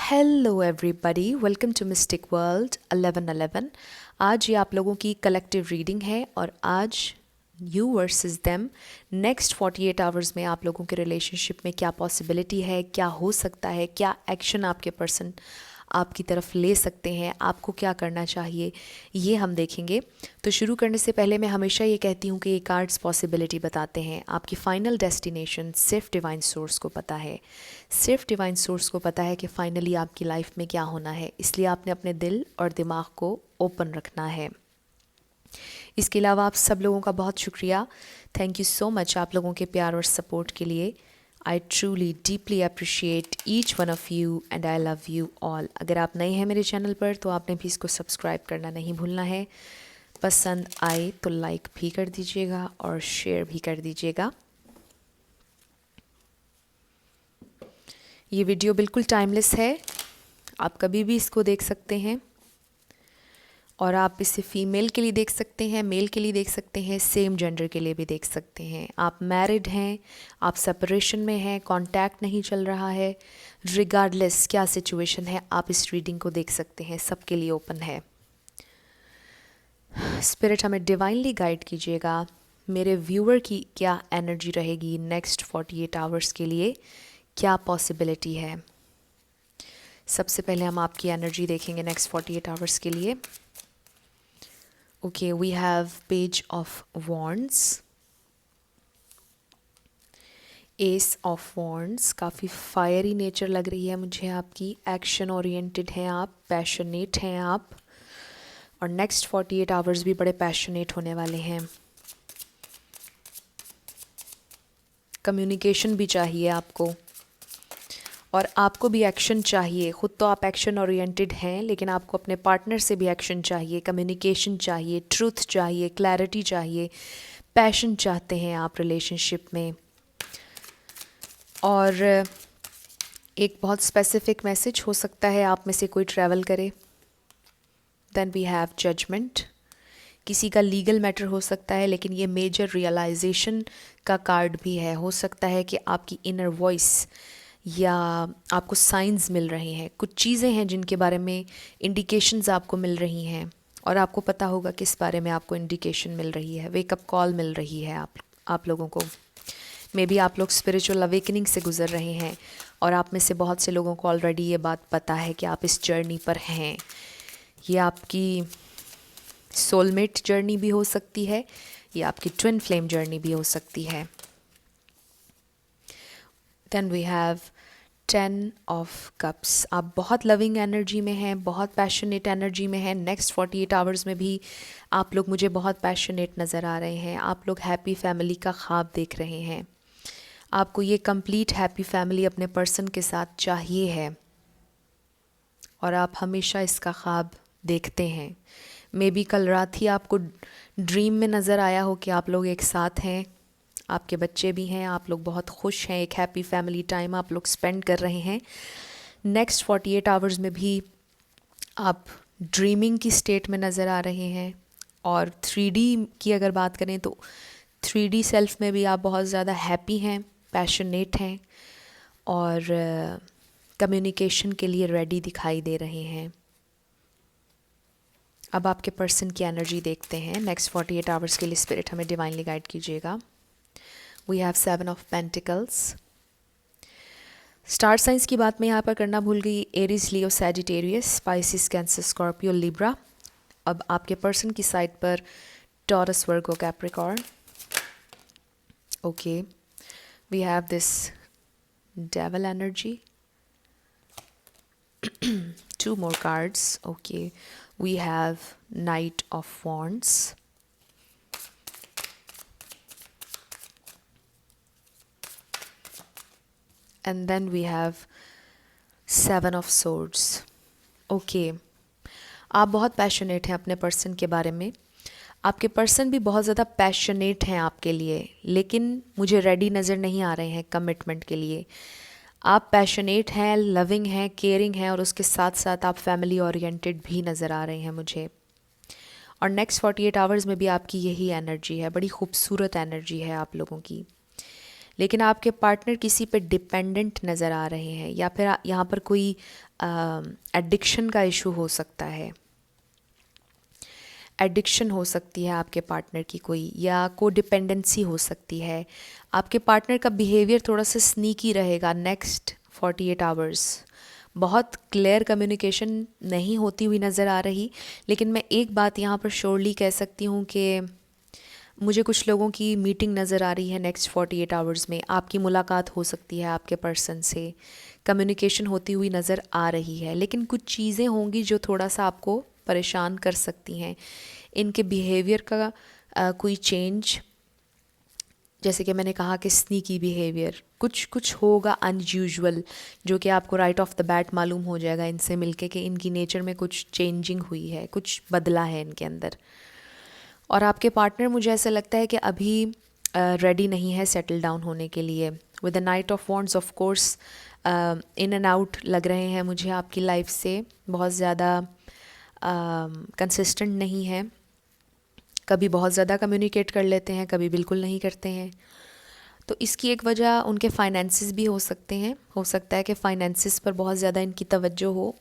Hello everybody, welcome to Mystic World 1111। आज ये आप लोगों की कलेक्टिव रीडिंग है और आज you versus them next 48 hours में आप लोगों के रिलेशनशिप में क्या पॉसिबिलिटी है, क्या हो सकता है, क्या एक्शन आपके पर्सन आपकी तरफ ले सकते हैं, आपको क्या करना चाहिए, ये हम देखेंगे। तो शुरू करने से पहले मैं हमेशा ये कहती हूँ कि ये कार्ड्स पॉसिबिलिटी बताते हैं। आपकी फ़ाइनल डेस्टिनेशन सिर्फ डिवाइन सोर्स को पता है, सिर्फ डिवाइन सोर्स को पता है कि फ़ाइनली आपकी लाइफ में क्या होना है। इसलिए आपने अपने दिल और दिमाग को ओपन रखना है। इसके अलावा आप सब लोगों का बहुत शुक्रिया, थैंक यू सो मच आप लोगों के प्यार और सपोर्ट के लिए। I truly deeply appreciate each one of you and I love you all. अगर आप नए हैं मेरे चैनल पर तो आपने भी इसको सब्सक्राइब करना नहीं भूलना है। पसंद आए तो लाइक भी कर दीजिएगा और शेयर भी कर दीजिएगा। ये वीडियो बिल्कुल टाइमलेस है, आप कभी भी इसको देख सकते हैं और आप इसे फीमेल के लिए देख सकते हैं, मेल के लिए देख सकते हैं, सेम जेंडर के लिए भी देख सकते हैं। आप मैरिड हैं, आप सेपरेशन में हैं, कांटेक्ट नहीं चल रहा है, रिगार्डलेस क्या सिचुएशन है, आप इस रीडिंग को देख सकते हैं, सबके लिए ओपन है। स्पिरिट हमें डिवाइनली गाइड कीजिएगा। मेरे व्यूअर की क्या एनर्जी रहेगी नेक्स्ट 48 आवर्स के लिए, क्या पॉसिबिलिटी है। सबसे पहले हम आपकी एनर्जी देखेंगे नेक्स्ट 48 आवर्स के लिए। Okay, we have page of wands, ace of wands. काफ़ी फायरी नेचर लग रही है मुझे आपकी, एक्शन ओरिएंटेड हैं आप, पैशनेट हैं आप, और नेक्स्ट 48 आवर्स भी बड़े पैशनेट होने वाले हैं। कम्युनिकेशन भी चाहिए आपको और आपको भी एक्शन चाहिए। ख़ुद तो आप एक्शन ओरिएंटेड हैं, लेकिन आपको अपने पार्टनर से भी एक्शन चाहिए, कम्युनिकेशन चाहिए, ट्रूथ चाहिए, क्लैरिटी चाहिए, पैशन चाहते हैं आप रिलेशनशिप में। और एक बहुत स्पेसिफिक मैसेज हो सकता है आप में से कोई ट्रैवल करे। Then we have judgement. किसी का लीगल मैटर हो सकता है, लेकिन ये मेजर रियलाइजेशन का कार्ड भी है। हो सकता है कि आपकी इनर वॉइस या आपको साइंस मिल रहे हैं, कुछ चीज़ें हैं जिनके बारे में इंडिकेशंस आपको मिल रही हैं और आपको पता होगा किस बारे में आपको इंडिकेशन मिल रही है। वेकअप कॉल मिल रही है आप लोगों को। मे बी आप लोग स्पिरिचुअल अवेकनिंग से गुजर रहे हैं और आप में से बहुत से लोगों को ऑलरेडी ये बात पता है कि आप इस जर्नी पर हैं। ये आपकी सोलमेट जर्नी भी हो सकती है, ये आपकी ट्विन फ्लेम जर्नी भी हो सकती है। Then we have 10 of cups. आप बहुत लविंग एनर्जी में हैं, बहुत पैशनेट एनर्जी में हैं। नेक्स्ट 48 आवर्स में भी आप लोग मुझे बहुत पैशनेट नज़र आ रहे हैं। आप लोग हैप्पी फैमिली का ख्वाब देख रहे हैं। आपको ये कंप्लीट हैप्पी फैमिली अपने पर्सन के साथ चाहिए है और आप हमेशा इसका ख्वाब देखते हैं। मे बी कल रात ही आपको ड्रीम में नज़र आया हो कि आप लोग एक साथ हैं, आपके बच्चे भी हैं, आप लोग बहुत खुश हैं, एक हैप्पी फैमिली टाइम आप लोग स्पेंड कर रहे हैं। नेक्स्ट 48 आवर्स में भी आप ड्रीमिंग की स्टेट में नज़र आ रहे हैं। और 3D की अगर बात करें तो 3D सेल्फ में भी आप बहुत ज़्यादा हैप्पी हैं, पैशनेट हैं और कम्युनिकेशन के लिए रेडी दिखाई दे रहे हैं। अब आपके पर्सन की एनर्जी देखते हैं नेक्स्ट 48 आवर्स के लिए। स्पिरिट हमें डिवाइनली गाइड कीजिएगा। We have 7 of pentacles. Star science की बात मैं यहाँ पर करना भूल गई। Aries, Leo, Sagittarius, Pisces, Cancer, Scorpio, Libra. अब आपके पर्सन की साइड पर Taurus, Virgo, Capricorn. Okay, we have this devil energy. 2 more cards. Okay, we have Knight of Wands. And then we have 7 of Swords. Okay, आप बहुत passionate हैं अपने person के बारे में। आपके पर्सन भी बहुत ज़्यादा पैशनेट हैं आपके लिए, लेकिन मुझे रेडी नज़र नहीं आ रहे हैं कमिटमेंट के लिए। आप पैशनेट हैं, लविंग हैं, केयरिंग हैं और उसके साथ साथ आप फैमिली ओरिएंटेड भी नज़र आ रहे हैं मुझे। और नेक्स्ट 48 आवर्स में भी आपकी यही एनर्जी है, बड़ी खूबसूरत एनर्जी है आप लोगों की। लेकिन आपके पार्टनर किसी पे डिपेंडेंट नज़र आ रहे हैं, या फिर यहाँ पर कोई एडिक्शन का इशू हो सकता है। एडिक्शन हो सकती है आपके पार्टनर की कोई, या को डिपेंडेंसी हो सकती है। आपके पार्टनर का बिहेवियर थोड़ा सा स्नीकी रहेगा नेक्स्ट 48 आवर्स। बहुत क्लियर कम्युनिकेशन नहीं होती हुई नज़र आ रही, लेकिन मैं एक बात यहाँ पर श्योरली कह सकती हूँ कि मुझे कुछ लोगों की मीटिंग नज़र आ रही है नेक्स्ट 48 आवर्स में। आपकी मुलाकात हो सकती है आपके पर्सन से, कम्युनिकेशन होती हुई नज़र आ रही है, लेकिन कुछ चीज़ें होंगी जो थोड़ा सा आपको परेशान कर सकती हैं। इनके बिहेवियर का कोई चेंज, जैसे कि मैंने कहा कि स्नीकी बिहेवियर, कुछ होगा अनयूजुअल, जो कि आपको राइट ऑफ द बैट मालूम हो जाएगा इनसे मिलके कि इनकी नेचर में कुछ चेंजिंग हुई है, कुछ बदला है इनके अंदर। और आपके पार्टनर, मुझे ऐसा लगता है कि अभी रेडी नहीं है सेटल डाउन होने के लिए। With the night of wands, of course in and out लग रहे हैं मुझे आपकी लाइफ से, बहुत ज़्यादा कंसिस्टेंट नहीं है। कभी बहुत ज़्यादा कम्युनिकेट कर लेते हैं, कभी बिल्कुल नहीं करते हैं। तो इसकी एक वजह उनके फाइनेंसिस भी हो सकते हैं। हो सकता है कि फाइनेंसिस पर बहुत ज़्यादा इनकी तवज्जो हो,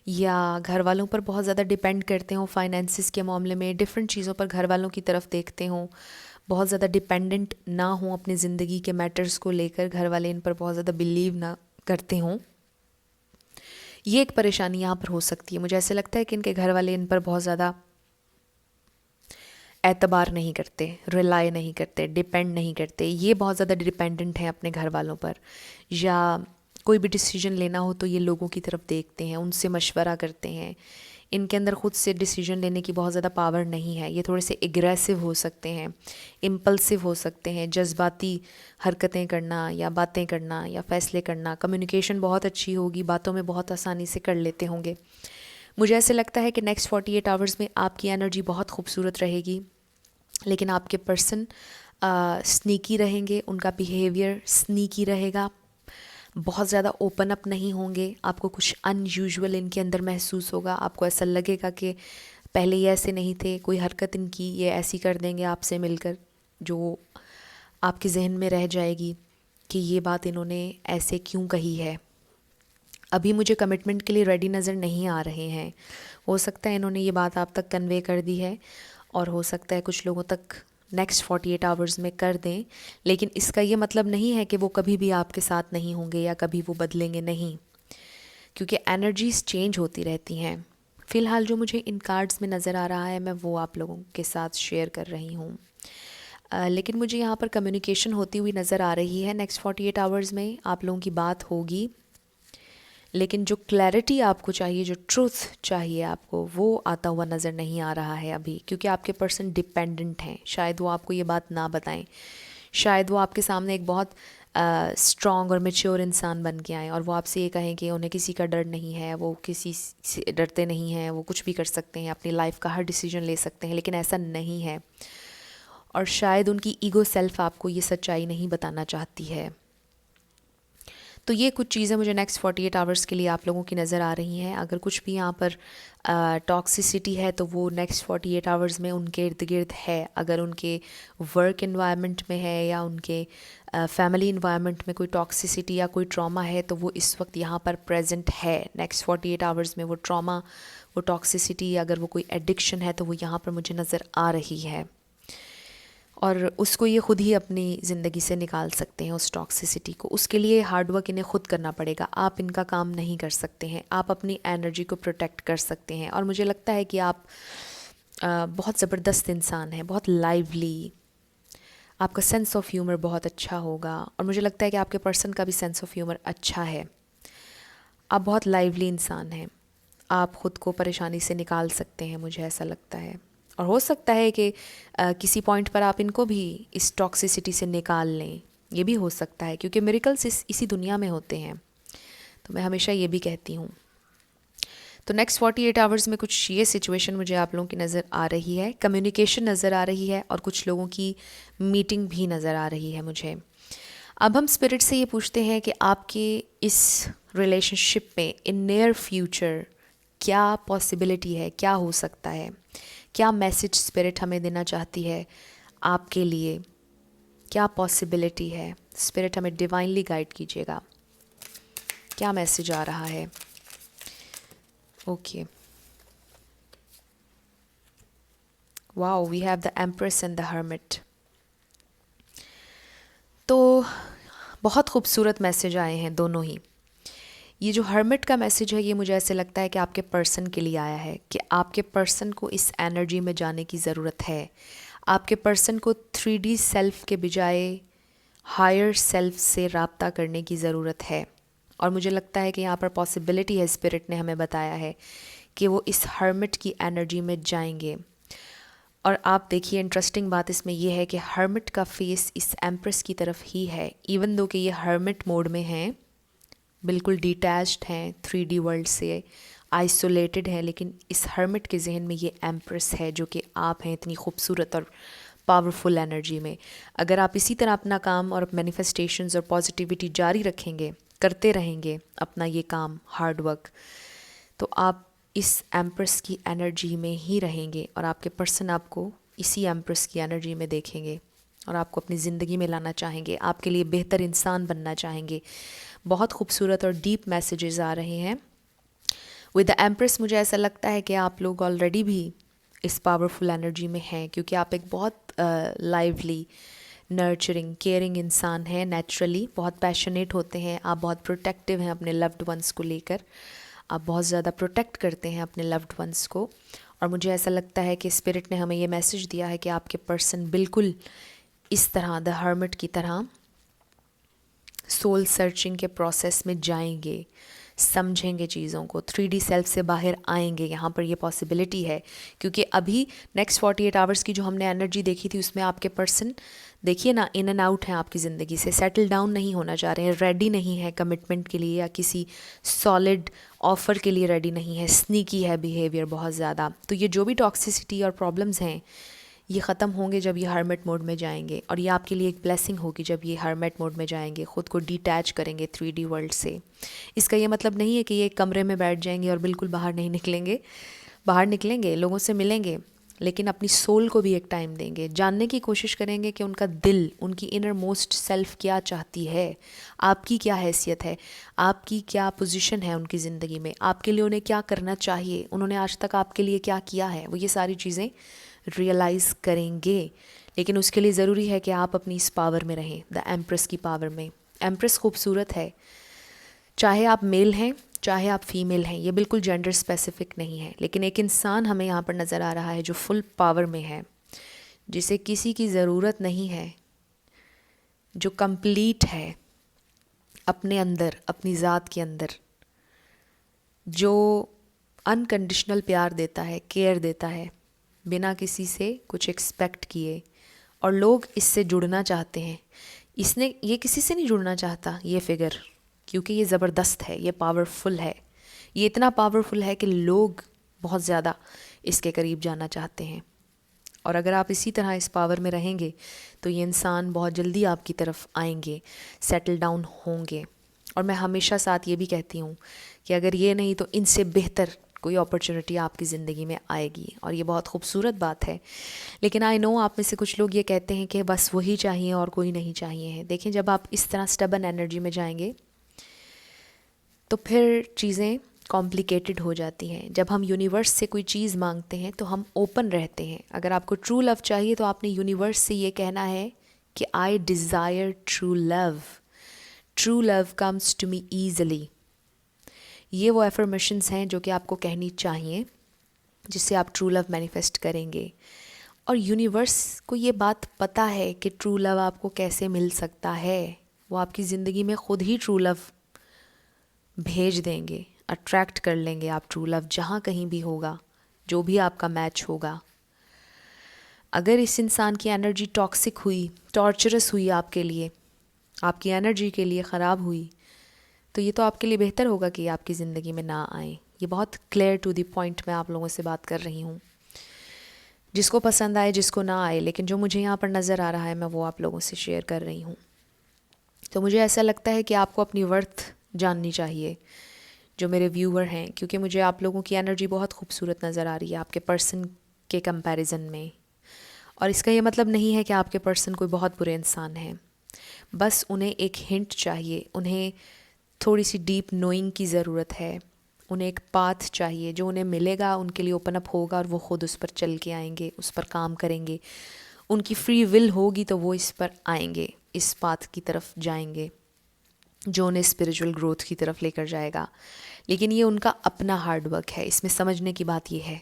या घर वालों पर बहुत ज़्यादा डिपेंड करते हों फाइनेंसिस के मामले में, डिफरेंट चीज़ों पर घर वालों की तरफ देखते हों, बहुत ज़्यादा डिपेंडेंट ना हों अपनी ज़िंदगी के मैटर्स को लेकर, घर वाले इन पर बहुत ज़्यादा बिलीव ना करते हों। ये एक परेशानी यहाँ पर हो सकती है। मुझे ऐसे लगता है कि इनके घर वाले इन पर बहुत ज़्यादा एतबार नहीं करते, रिलाई नहीं करते, डिपेंड नहीं करते। ये बहुत ज़्यादा डिपेंडेंट हैं अपने घर वालों पर, या कोई भी डिसीजन लेना हो तो ये लोगों की तरफ देखते हैं, उनसे मशवरा करते हैं। इनके अंदर ख़ुद से डिसीजन लेने की बहुत ज़्यादा पावर नहीं है। ये थोड़े से एग्रेसिव हो सकते हैं, इम्पल्सिव हो सकते हैं, जज्बाती हरकतें करना या बातें करना या फ़ैसले करना। कम्युनिकेशन बहुत अच्छी होगी, बातों में बहुत आसानी से कर लेते होंगे। मुझे ऐसे लगता है कि नेक्स्ट 48 आवर्स में आपकी एनर्जी बहुत खूबसूरत रहेगी, लेकिन आपके पर्सन स्नीकी रहेंगे, उनका बिहेवियर स्नीकी रहेगा, बहुत ज़्यादा ओपन अप नहीं होंगे। आपको कुछ अनयूजुअल इनके अंदर महसूस होगा, आपको ऐसा लगेगा कि पहले ये ऐसे नहीं थे, कोई हरकत इनकी ये ऐसी कर देंगे आपसे मिलकर, जो आपके जहन में रह जाएगी कि ये बात इन्होंने ऐसे क्यों कही है। अभी मुझे कमिटमेंट के लिए रेडी नज़र नहीं आ रहे हैं। हो सकता है इन्होंने ये बात आप तक कन्वे कर दी है, और हो सकता है कुछ लोगों तक नेक्स्ट 48 आवर्स में कर दें, लेकिन इसका ये मतलब नहीं है कि वो कभी भी आपके साथ नहीं होंगे या कभी वो बदलेंगे नहीं, क्योंकि एनर्जीज चेंज होती रहती हैं। फ़िलहाल जो मुझे इन कार्ड्स में नज़र आ रहा है, मैं वो आप लोगों के साथ शेयर कर रही हूँ। लेकिन मुझे यहाँ पर कम्युनिकेशन होती हुई नज़र आ रही है। नेक्स्ट 48 आवर्स में आप लोगों की बात होगी, लेकिन जो क्लैरिटी आपको चाहिए, जो ट्रूथ चाहिए आपको, वो आता हुआ नज़र नहीं आ रहा है अभी, क्योंकि आपके पर्सन डिपेंडेंट हैं। शायद वो आपको ये बात ना बताएं, शायद वो आपके सामने एक बहुत स्ट्रॉन्ग और मैच्योर इंसान बन के आए और वो आपसे ये कहें कि उन्हें किसी का डर नहीं है, वो किसी से डरते नहीं हैं, वो कुछ भी कर सकते हैं, अपनी लाइफ का हर डिसीजन ले सकते हैं, लेकिन ऐसा नहीं है। और शायद उनकी ईगो सेल्फ आपको ये सच्चाई नहीं बताना चाहती है। तो ये कुछ चीज़ें मुझे नेक्स्ट 48 आवर्स के लिए आप लोगों की नज़र आ रही हैं। अगर कुछ भी यहाँ पर टॉक्सिसिटी है तो वो नेक्स्ट 48 आवर्स में उनके इर्द गिर्द है। अगर उनके वर्क इन्वायरमेंट में है या उनके फैमिली इन्वायरमेंट में कोई टॉक्सिसिटी या कोई ट्रॉमा है, तो वो इस वक्त यहाँ पर प्रेजेंट है। नेक्स्ट 48 आवर्स में वो ट्रॉमा, वो टॉक्सिसिटी, अगर वो कोई एडिक्शन है तो वो यहाँ पर मुझे नज़र आ रही है, और उसको ये ख़ुद ही अपनी ज़िंदगी से निकाल सकते हैं उस टॉक्सिसिटी को। उसके लिए हार्ड वर्क इन्हें ख़ुद करना पड़ेगा, आप इनका काम नहीं कर सकते हैं। आप अपनी एनर्जी को प्रोटेक्ट कर सकते हैं, और मुझे लगता है कि आप बहुत ज़बरदस्त इंसान हैं, बहुत लाइवली, आपका सेंस ऑफ ह्यूमर बहुत अच्छा होगा, और मुझे लगता है कि आपके पर्सन का भी सेंस ऑफ ह्यूमर अच्छा है। आप बहुत लाइवली इंसान हैं, आप ख़ुद को परेशानी से निकाल सकते हैं, मुझे ऐसा लगता है। और हो सकता है कि किसी पॉइंट पर आप इनको भी इस टॉक्सिसिटी से निकाल लें, ये भी हो सकता है, क्योंकि मिरेकल्स इसी दुनिया में होते हैं। तो मैं हमेशा ये भी कहती हूँ। तो नेक्स्ट 48 आवर्स में कुछ ये सिचुएशन मुझे आप लोगों की नज़र आ रही है, कम्युनिकेशन नज़र आ रही है, और कुछ लोगों की मीटिंग भी नज़र आ रही है मुझे। अब हम स्पिरिट से ये पूछते हैं कि आपके इस रिलेशनशिप में इन नियर फ्यूचर क्या पॉसिबिलिटी है, क्या हो सकता है, क्या मैसेज स्पिरिट हमें देना चाहती है आपके लिए क्या पॉसिबिलिटी है? स्पिरिट हमें डिवाइनली गाइड कीजिएगा, क्या मैसेज आ रहा है? Okay, wow, we have the empress and the hermit. तो बहुत खूबसूरत मैसेज आए हैं दोनों ही। ये जो हर्मिट का मैसेज है ये मुझे ऐसे लगता है कि आपके पर्सन के लिए आया है, कि आपके पर्सन को इस एनर्जी में जाने की ज़रूरत है। आपके पर्सन को 3D सेल्फ के बजाय हायर सेल्फ से राब्ता करने की ज़रूरत है। और मुझे लगता है कि यहाँ पर पॉसिबिलिटी है, स्पिरिट ने हमें बताया है कि वो इस हर्मिट की एनर्जी में जाएंगे। और आप देखिए, इंटरेस्टिंग बात इसमें यह है कि हर्मिट का फेस इस एम्प्रेस की तरफ ही है, इवन दो कि ये हर्मिट मोड में हैं, बिल्कुल डिटैच्ड हैं 3D वर्ल्ड से, आइसोलेटेड है, लेकिन इस हर्मिट के जहन में ये एम्प्रेस है जो कि आप हैं, इतनी खूबसूरत और पावरफुल एनर्जी में। अगर आप इसी तरह अपना काम और मैनिफेस्टेशंस और पॉजिटिविटी जारी रखेंगे, करते रहेंगे अपना ये काम, हार्ड वर्क, तो आप इस एम्प्रेस की एनर्जी में ही रहेंगे और आपके पर्सन आपको इसी एम्प्रेस की एनर्जी में देखेंगे और आपको अपनी ज़िंदगी में लाना चाहेंगे, आपके लिए बेहतर इंसान बनना चाहेंगे। बहुत खूबसूरत और डीप मैसेजेस आ रहे हैं विद द एम्प्रेस। मुझे ऐसा लगता है कि आप लोग ऑलरेडी भी इस पावरफुल एनर्जी में हैं, क्योंकि आप एक बहुत लाइवली, नर्चरिंग, केयरिंग इंसान हैं, नेचुरली बहुत पैशनेट होते हैं, आप बहुत प्रोटेक्टिव हैं अपने लव्ड वंस को लेकर, आप बहुत ज़्यादा प्रोटेक्ट करते हैं अपने लव्ड वंस को। और मुझे ऐसा लगता है कि स्पिरिट ने हमें ये मैसेज दिया है कि आपके पर्सन बिल्कुल इस तरह द हर्मिट की तरह सोल सर्चिंग के प्रोसेस में जाएंगे, समझेंगे चीज़ों को, 3D सेल्फ से बाहर आएंगे। यहाँ पर ये पॉसिबिलिटी है, क्योंकि अभी नेक्स्ट 48 आवर्स की जो हमने एनर्जी देखी थी उसमें आपके पर्सन, देखिए ना, इन एंड आउट हैं आपकी ज़िंदगी से, सेटल डाउन नहीं होना चाह रहे हैं, रेडी नहीं है कमिटमेंट के लिए या किसी सॉलिड ऑफ़र के लिए रेडी नहीं है, स्नीकी है बिहेवियर बहुत ज़्यादा। तो ये जो भी टॉक्सिसिटी और प्रॉब्लम्स हैं ये ख़त्म होंगे जब ये हर्मिट मोड में जाएंगे, और ये आपके लिए एक ब्लेसिंग होगी जब ये हर्मिट मोड में जाएंगे, ख़ुद को डिटैच करेंगे 3D वर्ल्ड से। इसका ये मतलब नहीं है कि ये कमरे में बैठ जाएंगे और बिल्कुल बाहर नहीं निकलेंगे, बाहर निकलेंगे, लोगों से मिलेंगे, लेकिन अपनी सोल को भी एक टाइम देंगे, जानने की कोशिश करेंगे कि उनका दिल, उनकी इनर मोस्ट सेल्फ क्या चाहती है, आपकी क्या हैसियत है, आपकी क्या पोजीशन है उनकी ज़िंदगी में, आपके लिए उन्हें क्या करना चाहिए, उन्होंने आज तक आपके लिए क्या किया है, वो ये सारी चीज़ें रियलाइज़ करेंगे। लेकिन उसके लिए ज़रूरी है कि आप अपनी इस पावर में रहें, द एम्प्रेस की पावर में। एम्प्रेस खूबसूरत है, चाहे आप मेल हैं चाहे आप फीमेल हैं, ये बिल्कुल जेंडर स्पेसिफिक नहीं है, लेकिन एक इंसान हमें यहाँ पर नज़र आ रहा है जो फुल पावर में है, जिसे किसी की ज़रूरत नहीं है, जो कंप्लीट है अपने अंदर, अपनी ज़ात के अंदर, जो अनकंडीशनल प्यार देता है, केयर देता है, बिना किसी से कुछ एक्सपेक्ट किए, और लोग इससे जुड़ना चाहते हैं। इसने, ये किसी से नहीं जुड़ना चाहता ये फिगर, क्योंकि ये ज़बरदस्त है, ये पावरफुल है, ये इतना पावरफुल है कि लोग बहुत ज़्यादा इसके करीब जाना चाहते हैं। और अगर आप इसी तरह इस पावर में रहेंगे तो ये इंसान बहुत जल्दी आपकी तरफ आएंगे, सेटल डाउन होंगे। और मैं हमेशा साथ ये भी कहती हूँ कि अगर ये नहीं तो इनसे बेहतर कोई अपॉर्चुनिटी आपकी ज़िंदगी में आएगी, और ये बहुत खूबसूरत बात है। लेकिन आई नो आप में से कुछ लोग ये कहते हैं कि बस वही चाहिए और कोई नहीं चाहिए है। देखें, जब आप इस तरह स्टबन एनर्जी में जाएंगे तो फिर चीज़ें कॉम्प्लिकेटेड हो जाती हैं। जब हम यूनिवर्स से कोई चीज़ मांगते हैं तो हम ओपन रहते हैं। अगर आपको ट्रू लव चाहिए तो आपने यूनिवर्स से ये कहना है कि I desire true love, true love comes to me easily. ये वो एफर्मेशंस हैं जो कि आपको कहनी चाहिए, जिससे आप ट्रू लव मैनिफेस्ट करेंगे। और यूनिवर्स को ये बात पता है कि ट्रू लव आपको कैसे मिल सकता है। वो आपकी ज़िंदगी में ख़ुद ही ट्रू लव भेज देंगे, अट्रैक्ट कर लेंगे आप ट्रू लव जहाँ कहीं भी होगा, जो भी आपका मैच होगा। अगर इस इंसान की एनर्जी टॉक्सिक हुई, टॉर्चरस हुई आपके लिए, आपकी एनर्जी के लिए ख़राब हुई, तो ये तो आपके लिए बेहतर होगा कि आपकी ज़िंदगी में ना आए। ये बहुत क्लियर टू द पॉइंट मैं आप लोगों से बात कर रही हूँ। जिसको पसंद आए, जिसको ना आए, लेकिन जो मुझे यहाँ पर नज़र आ रहा है मैं वो आप लोगों से शेयर कर रही हूँ। तो मुझे ऐसा लगता है कि आपको अपनी वर्थ जाननी चाहिए, जो मेरे व्यूअर हैं, क्योंकि मुझे आप लोगों की एनर्जी बहुत खूबसूरत नज़र आ रही है आपके पर्सन के कंपैरिजन में। और इसका ये मतलब नहीं है कि आपके पर्सन कोई बहुत बुरे इंसान हैं, बस उन्हें एक हिंट चाहिए, उन्हें थोड़ी सी डीप नोइंग की ज़रूरत है, उन्हें एक पाथ चाहिए जो उन्हें मिलेगा, उनके लिए ओपन अप होगा और वो ख़ुद उस पर चल के आएंगे, उस पर काम करेंगे। उनकी फ्री विल होगी तो वो इस पर आएंगे, इस पाथ की तरफ जाएंगे जो उन्हें स्पिरिचुअल ग्रोथ की तरफ लेकर जाएगा। लेकिन ये उनका अपना हार्ड वर्क है, इसमें समझने की बात ये है।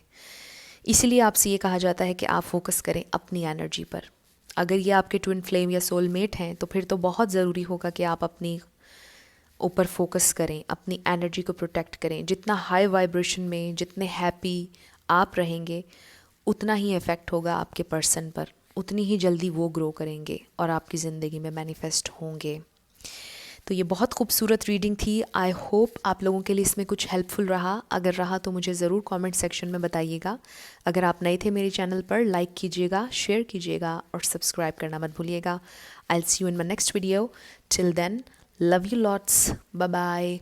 इसीलिए आपसे ये कहा जाता है कि आप फोकस करें अपनी एनर्जी पर। अगर ये आपके ट्विन फ्लेम या सोलमेट हैं तो फिर तो बहुत ज़रूरी होगा कि आप अपनी ऊपर फोकस करें, अपनी एनर्जी को प्रोटेक्ट करें। जितना हाई वाइब्रेशन में, जितने हैप्पी आप रहेंगे, उतना ही इफ़ेक्ट होगा आपके पर्सन पर, उतनी ही जल्दी वो ग्रो करेंगे और आपकी ज़िंदगी में मैनिफेस्ट होंगे। तो ये बहुत खूबसूरत रीडिंग थी। आई होप आप लोगों के लिए इसमें कुछ हेल्पफुल रहा। अगर रहा तो मुझे ज़रूर कमेंट सेक्शन में बताइएगा। अगर आप नए थे मेरे चैनल पर, लाइक कीजिएगा, शेयर कीजिएगा और सब्सक्राइब करना मत भूलिएगा। I will see you in my next video. Till then, love you lots, bye bye.